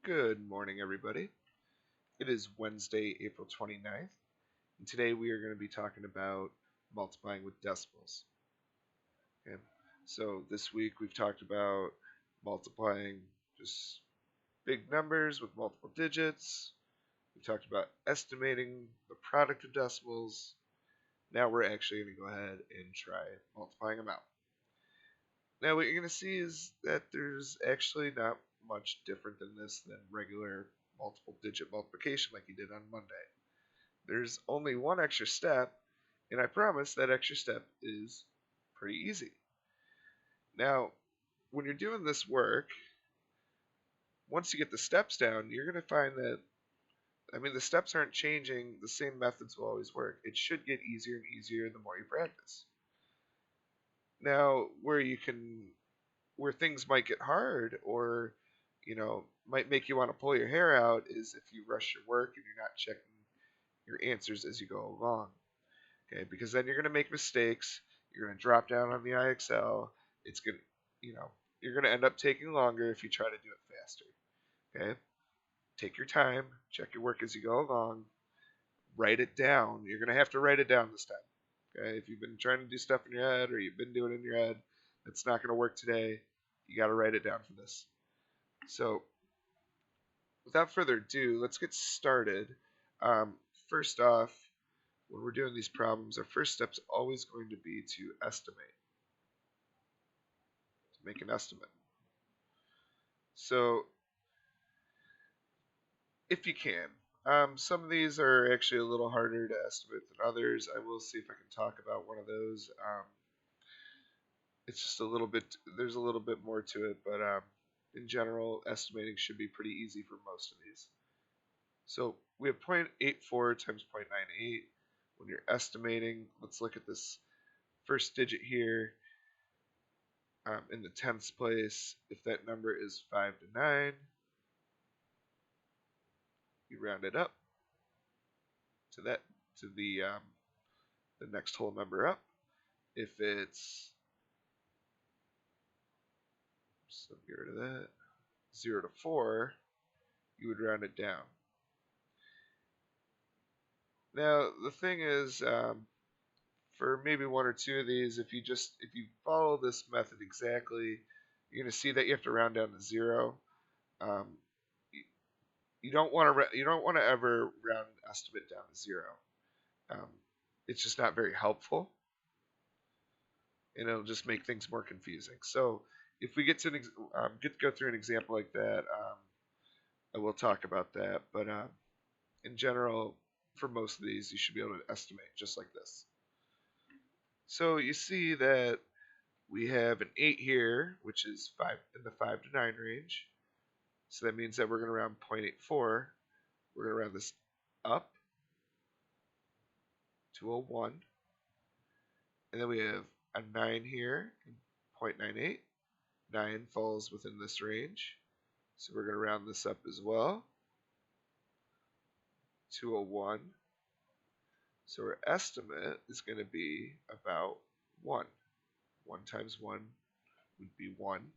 Good morning, everybody. It is Wednesday, April 29th, and today we are going to be talking about multiplying with decimals. Okay? So this week we've talked about multiplying just big numbers with multiple digits. We talked about estimating the product of decimals. Now we're actually going to go ahead and try multiplying them out. Now what you're going to see is that there's actually not much different than this than regular multiple digit multiplication like you did on Monday. There's only one extra step, and I promise that extra step is pretty easy. Now, when you're doing this work, once you get the steps down, you're going to find that, the steps aren't changing. The same methods will always work. It should get easier and easier the more you practice. Now, where things might get hard or, might make you want to pull your hair out is if you rush your work and you're not checking your answers as you go along. Okay, because then you're going to make mistakes. You're going to drop down on the IXL. It's going to, you're going to end up taking longer if you try to do it faster. Okay, take your time, check your work as you go along, write it down. You're going to have to write it down this time. Okay, if you've been trying to do stuff in your head or you've been doing it in your head, it's not going to work today. You got to write it down for this. So, without further ado, let's get started. First off, when we're doing these problems, our first step is always going to be to estimate, to make an estimate. So, if you can, some of these are actually a little harder to estimate than others. I will see if I can talk about one of those. It's just there's a little bit more to it, but in general, estimating should be pretty easy for most of these. So we have 0.84 times 0.98. When you're estimating, let's look at this first digit here. In the tenths place, if that number is 5 to 9, you round it up to the next whole number up. If it's, so get rid of that, 0 to 4, you would round it down. Now the thing is, for maybe one or two of these, if you follow this method exactly, you're going to see that you have to round down to 0. You don't want to ever round an estimate down to 0. It's just not very helpful, and it'll just make things more confusing. So if we get to go through an example like that, I will talk about that. But in general, for most of these, you should be able to estimate just like this. So you see that we have an 8 here, which is in the 5 to 9 range. So that means that we're going to round 0.84. We're going to round this up to a 1. And then we have a 9 here, 0.98. 9 falls within this range. So we're going to round this up as well to a 1. So our estimate is going to be about 1. 1 times 1 would be 1.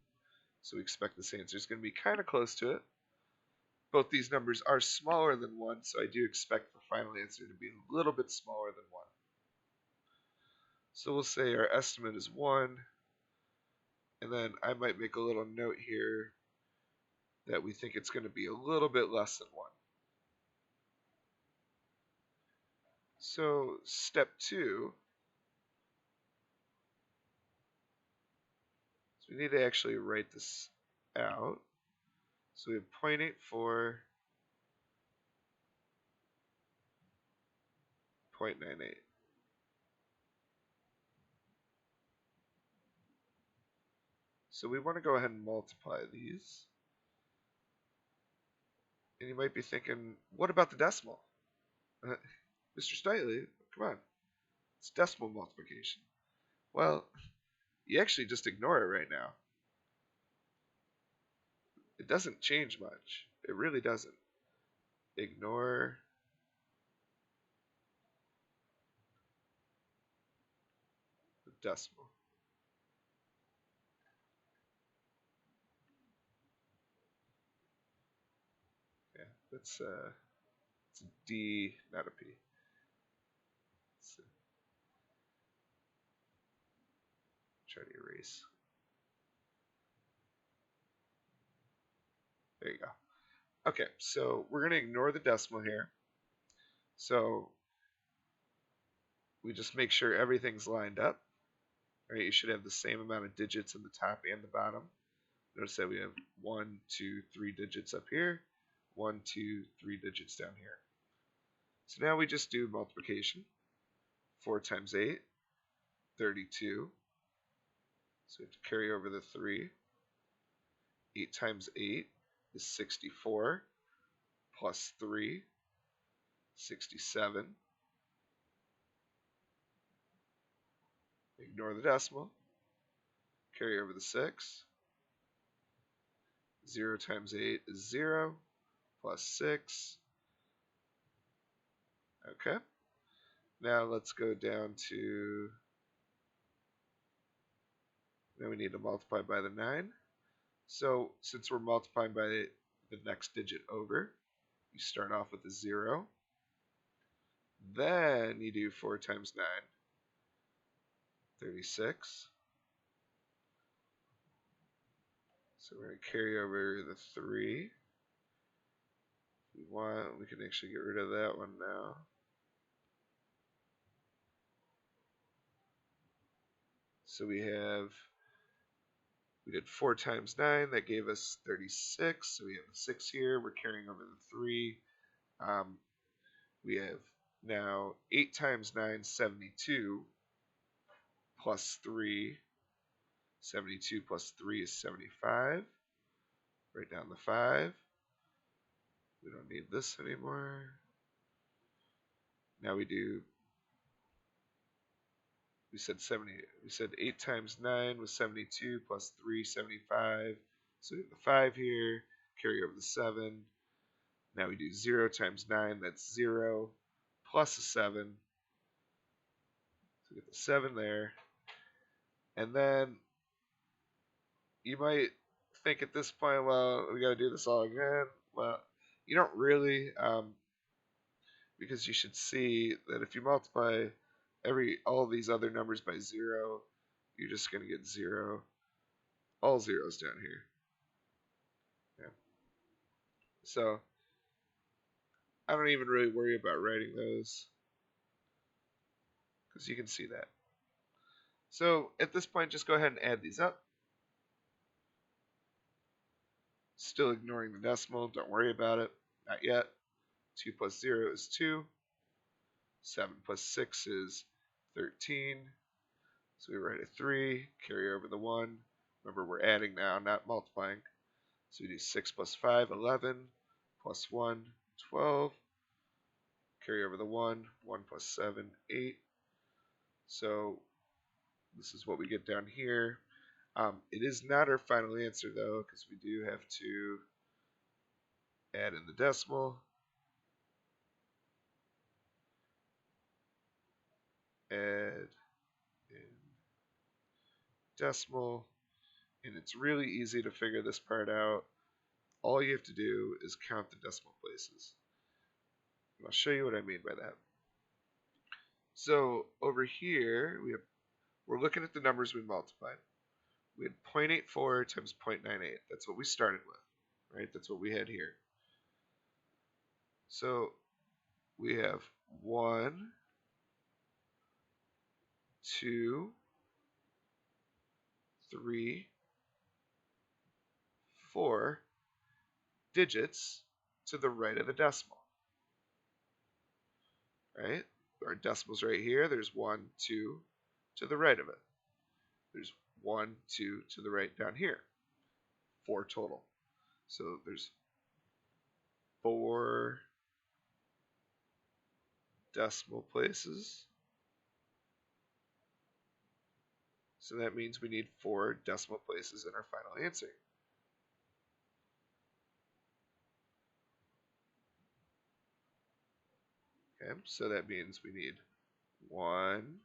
So we expect this answer is going to be kind of close to it. Both these numbers are smaller than 1, so I do expect the final answer to be a little bit smaller than 1. So we'll say our estimate is 1, and then I might make a little note here that we think it's going to be a little bit less than 1. So step 2, so we need to actually write this out. So we have 0.84, 0.98. So we want to go ahead and multiply these. And you might be thinking, what about the decimal? Mr. Stiley, come on. It's decimal multiplication. Well, you actually just ignore it right now. It doesn't change much. It really doesn't. Ignore the decimal. It's a D, not a P. So try to erase. There you go. Okay, so we're going to ignore the decimal here. So we just make sure everything's lined up. Right, you should have the same amount of digits in the top and the bottom. Notice that we have 1, 2, 3 digits up here, 1, 2, 3 digits down here. So now we just do multiplication. 4 times 8, 32. So we have to carry over the 3. 8 times 8 is 64, plus 3, 67. Ignore the decimal. Carry over the 6. 0 times 8 is 0, plus 6. Okay. Now let's go down to, now we need to multiply by the 9. So since we're multiplying by the next digit over, you start off with a 0. Then you do 4 times 9, 36. So we're going to carry over the 3. If we want, we can actually get rid of that one now. So we did 4 times 9, that gave us 36. So we have the 6 here, we're carrying over the 3. We have now 8 times 9, 72, plus 3. 72 plus 3 is 75. Write down the 5. We don't need this anymore. Now we said 8 times 9 was 72, plus 3, 75. So we have the 5 here, carry over the 7. Now we do 0 times 9, that's 0, plus a 7. So we get the 7 there. And then you might think at this point, well, we got to do this all again. Well, you don't really, because you should see that if you multiply all these other numbers by 0, you're just going to get 0. All zeros down here. Yeah. So I don't even really worry about writing those, because you can see that. So at this point, just go ahead and add these up. Still ignoring the decimal, don't worry about it, not yet. 2 plus 0 is 2. 7 plus 6 is 13. So we write a 3, carry over the 1. Remember, we're adding now, not multiplying. So we do 6 plus 5, 11, plus 1, 12. Carry over the 1, 1 plus 7, 8. So this is what we get down here. It is not our final answer, though, because we do have to add in the decimal. Add in decimal. And it's really easy to figure this part out. All you have to do is count the decimal places. And I'll show you what I mean by that. So over here, we're looking at the numbers we multiplied. We had 0.84 times 0.98. That's what we started with, right? That's what we had here. So we have 1, 2, 3, 4 digits to the right of the decimal, right? Our decimal's right here. There's 1, 2 to the right of it. There's 1, 2 to the right down here. 4 total. So there's 4 decimal places. So that means we need 4 decimal places in our final answer. Okay, so that means we need 1,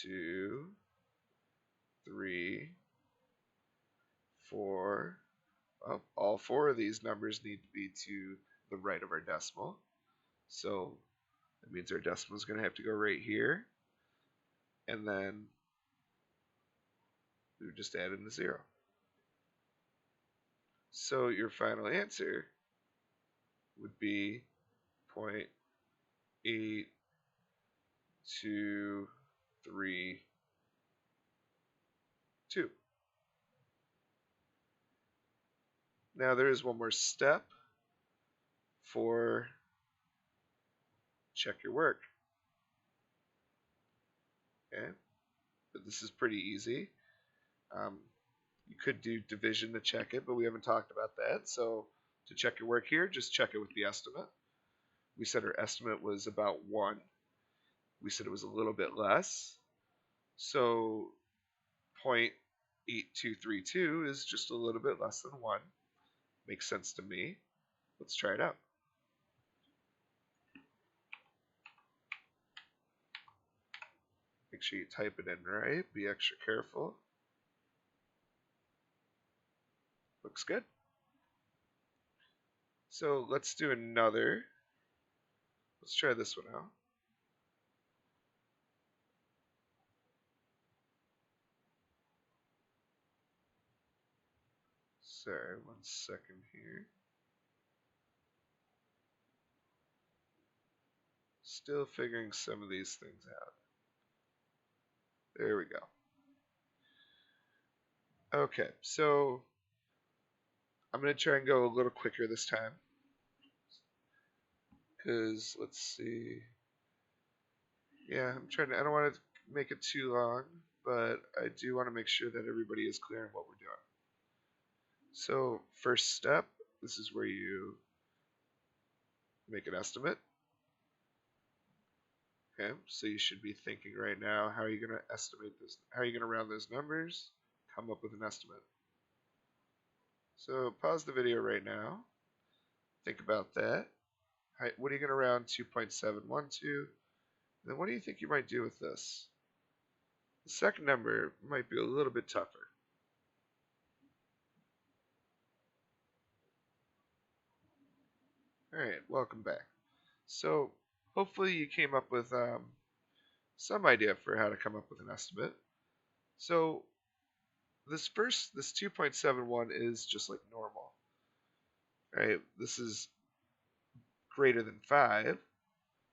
2, 3, 4. Well, all 4 of these numbers need to be to the right of our decimal. So that means our decimal is going to have to go right here. And then we would just add in the 0. So your final answer would be 0.8232. Now there is one more step for check your work. Okay, but this is pretty easy. You could do division to check it, but we haven't talked about that. So to check your work here, just check it with the estimate. We said our estimate was about 1. We said it was a little bit less. So 0.8232 is just a little bit less than 1. Makes sense to me. Let's try it out. Make sure you type it in right. Be extra careful. Looks good. So let's do another. Let's try this one out. Sorry, 1 second here. Still figuring some of these things out. There we go. Okay, so I'm going to try and go a little quicker this time. Because, let's see. Yeah, I don't want to make it too long, but I do want to make sure that everybody is clear on what we're doing. So, first step, this is where you make an estimate. Okay, so you should be thinking right now, how are you going to estimate this? How are you going to round those numbers? Come up with an estimate. So pause the video right now. Think about that. What are you going to round 2.712 to? Then what do you think you might do with this? The second number might be a little bit tougher. Alright, welcome back. So hopefully you came up with some idea for how to come up with an estimate. So this 2.71 is just like normal. Right? This is greater than 5.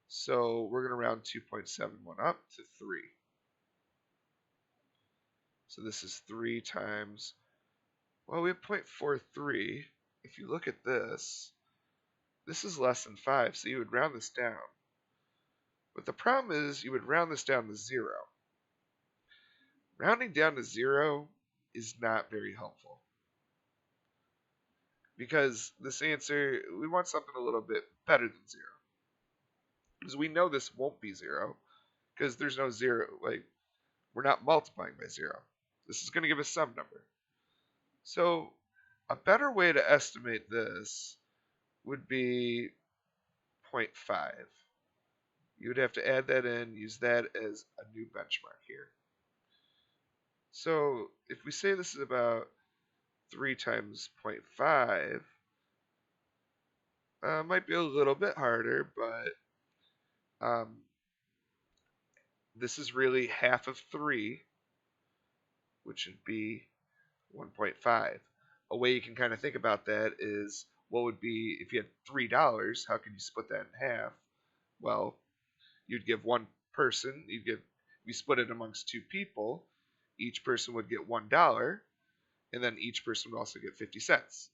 So we're going to round 2.71 up to 3. So this is 3 times, well, we have 0.43. If you look at this is less than 5, so you would round this down. But the problem is you would round this down to 0. Rounding down to 0 is not very helpful. Because this answer, we want something a little bit better than 0. Because we know this won't be 0, because there's no 0, like, we're not multiplying by 0. This is going to give us some number. So a better way to estimate this would be 0.5. You would have to add that in, use that as a new benchmark here. So if we say this is about 3 times 0.5, might be a little bit harder, but this is really half of 3, which would be 1.5. A way you can kind of think about that is, what would be, if you had $3, how could you split that in half? Well, you'd give one person, you split it amongst 2 people, each person would get $1, and then each person would also get 50 cents.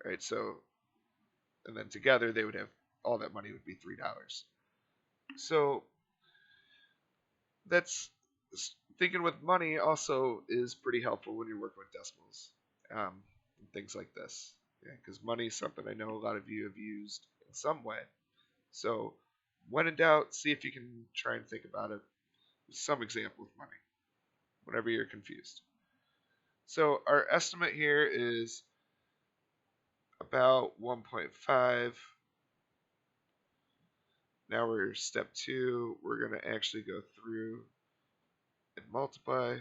Right, so, and then together they would have, all that money would be $3. So that's, thinking with money also is pretty helpful when you're working with decimals, and things like this. Because money is something I know a lot of you have used in some way. So when in doubt, see if you can try and think about it with some example of money, whenever you're confused. So our estimate here is about 1.5. Now we're step 2. We're going to actually go through and multiply.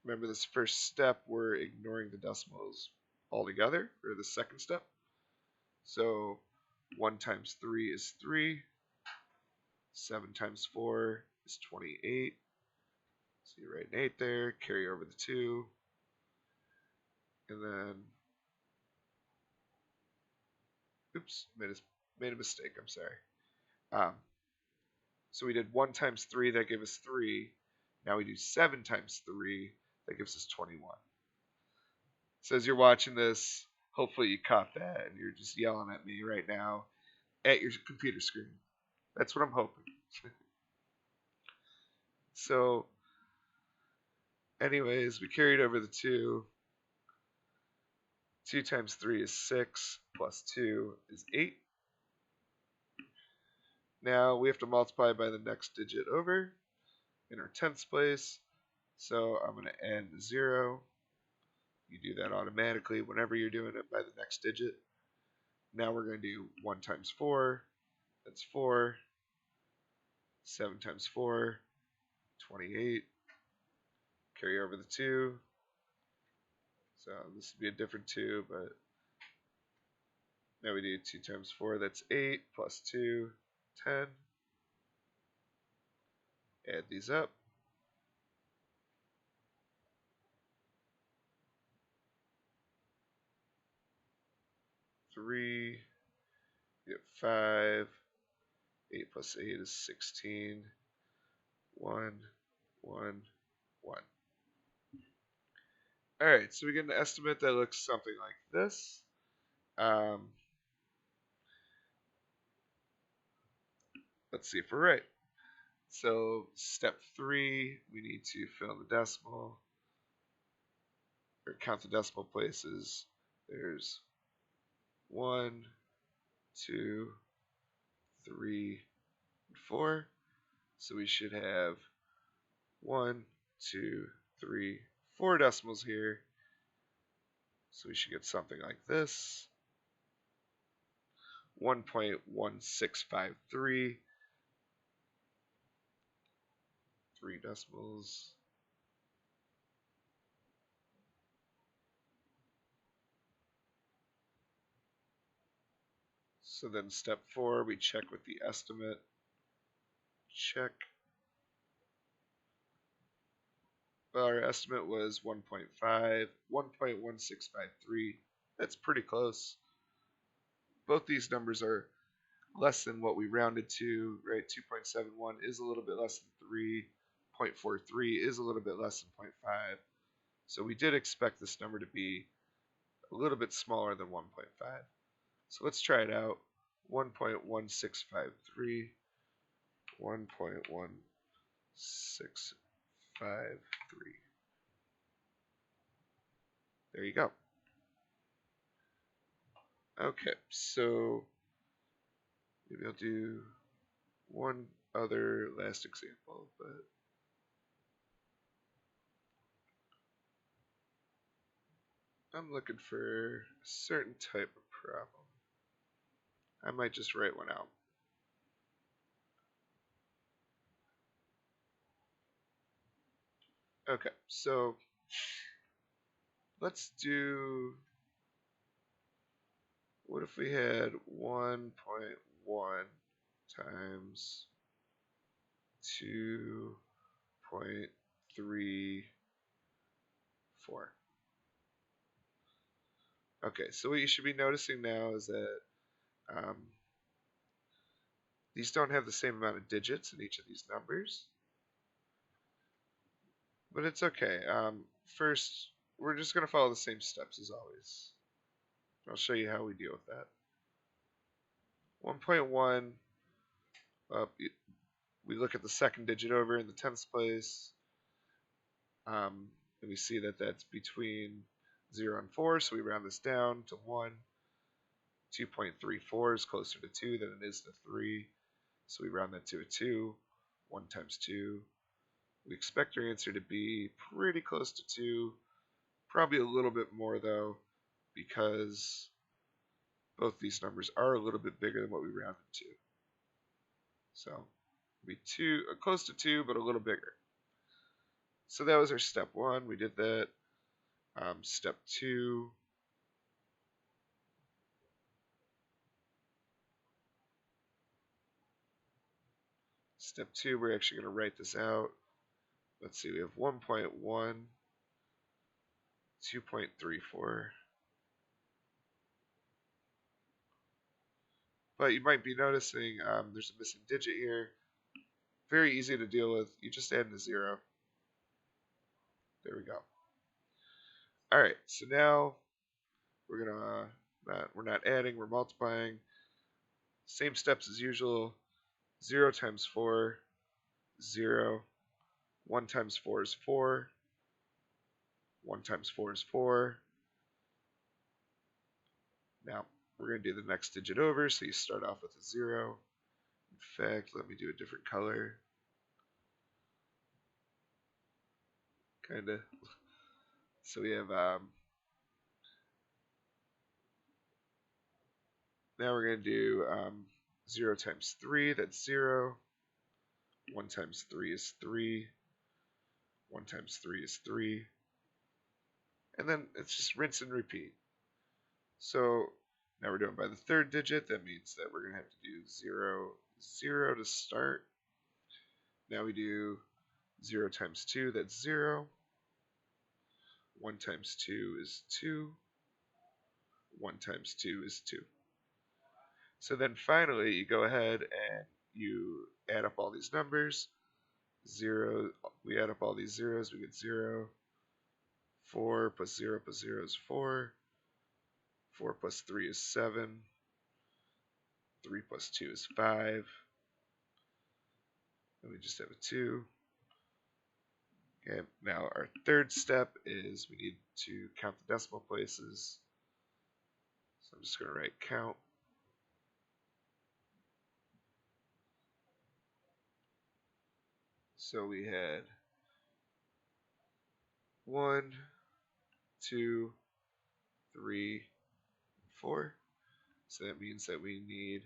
Remember this first step, we're ignoring the decimals altogether, or the second step. So 1 times 3 is 3. 7 times 4 is 28. So you write an 8 there, carry over the 2. And then, oops, made a mistake, I'm sorry. So we did 1 times 3, that gave us 3. Now we do 7 times 3, that gives us 21. So as you're watching this, hopefully you caught that and you're just yelling at me right now at your computer screen. That's what I'm hoping. So anyways, we carried over the 2. 2 times 3 is 6, plus 2 is 8. Now we have to multiply by the next digit over in our tenths place. So I'm going to add the 0. You do that automatically whenever you're doing it by the next digit. Now we're going to do 1 times 4. That's 4. 7 times 4, 28. Carry over the 2. So this would be a different 2, but now we do 2 times 4. That's 8, plus 2, 10. Add these up. 3, you get 5. 8 plus 8 is 16. 1, 1, 1. Alright, so we get an estimate that looks something like this. Let's see if we're right. So step 3, we need to fill in the decimal, or count the decimal places. There's 1, 2, 3, and 4. So we should have 1, 2, 3, 4 decimals here. So we should get something like this. 1.1653. 3 decimals. So then step 4, we check with the estimate. Check. Well, our estimate was 1.1653. That's pretty close. Both these numbers are less than what we rounded to, right? 2.71 is a little bit less than 3. 0.43 is a little bit less than 0.5. So we did expect this number to be a little bit smaller than 1.5. So let's try it out. 1.1653. 1.1653. There you go. Okay, so maybe I'll do one other last example, but I'm looking for a certain type of problem. I might just write one out. Okay, so let's do, what if we had 1.1 times 2.34. Okay, so what you should be noticing now is that these don't have the same amount of digits in each of these numbers. But it's okay. First, we're just going to follow the same steps as always. I'll show you how we deal with that. 1.1, we look at the second digit over in the tenths place, and we see that that's between 0 and 4, so we round this down to 1. 2.34 is closer to 2 than it is to 3, so we round that to a 2. 1 times 2. We expect our answer to be pretty close to 2, probably a little bit more though, because both these numbers are a little bit bigger than what we rounded to. So it'll be close to 2, but a little bigger. So that was our step 1. We did that. Step 2. Step 2, we're actually going to write this out. Let's see, we have 1.1, 2.34. But you might be noticing there's a missing digit here. Very easy to deal with. You just add in a 0. There we go. All right, so now we're not adding, we're multiplying. Same steps as usual. 0 times 4, 0. 1 times 4 is 4. 1 times 4 is 4. Now, we're going to do the next digit over, so you start off with a 0. In fact, let me do a different color. Kind of. So we have, now we're going to do 0 times 3, that's 0. 1 times 3 is 3. 1 times 3 is 3. And then it's just rinse and repeat. So now we're doing by the third digit. That means that we're going to have to do 0, 0 to start. Now we do 0 times 2, that's 0. 1 times 2 is 2. 1 times 2 is 2. So then finally, you go ahead and you add up all these numbers. 0, we add up all these zeros, we get 0. 4 plus 0 plus 0 is 4. 4 plus 3 is 7. 3 plus 2 is 5. And we just have a 2. Okay, now our third step is we need to count the decimal places. So I'm just going to write count. So we had 1, 2, 3, 4. So that means that we need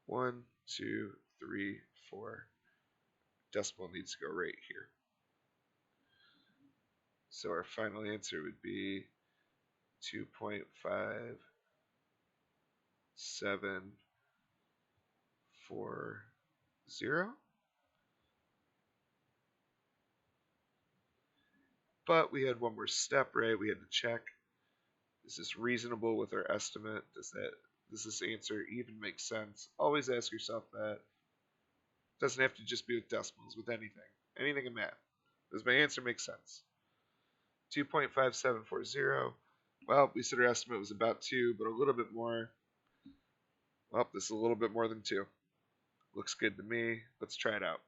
1, 2, 3, 4. Decimal needs to go right here. So our final answer would be 2.5740. But we had one more step, right? We had to check, is this reasonable with our estimate? Does this answer even make sense? Always ask yourself that. Doesn't have to just be with decimals, with anything in math. Does my answer make sense? 2.5740. Well, we said our estimate was about 2, but a little bit more. Well, this is a little bit more than 2. Looks good to me. Let's try it out.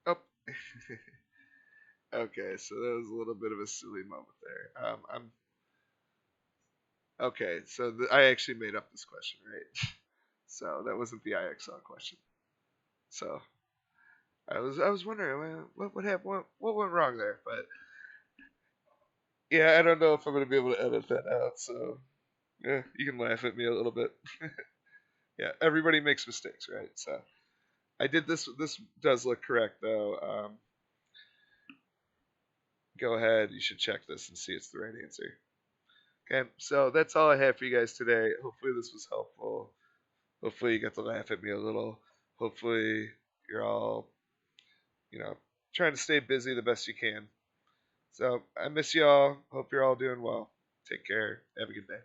Oh. Okay, so that was a little bit of a silly moment there. Okay, so I actually made up this question, right? So that wasn't the IXL question. So I was wondering what happened, what went wrong there, but yeah, I don't know if I'm gonna be able to edit that out. So yeah, you can laugh at me a little bit. Yeah, everybody makes mistakes, right? So I did this. This does look correct though. Go ahead, you should check this and see it's the right answer. Okay, so that's all I have for you guys today. Hopefully this was helpful. Hopefully you got to laugh at me a little. Hopefully you're all, trying to stay busy the best you can. So I miss you all. Hope you're all doing well. Take care. Have a good day.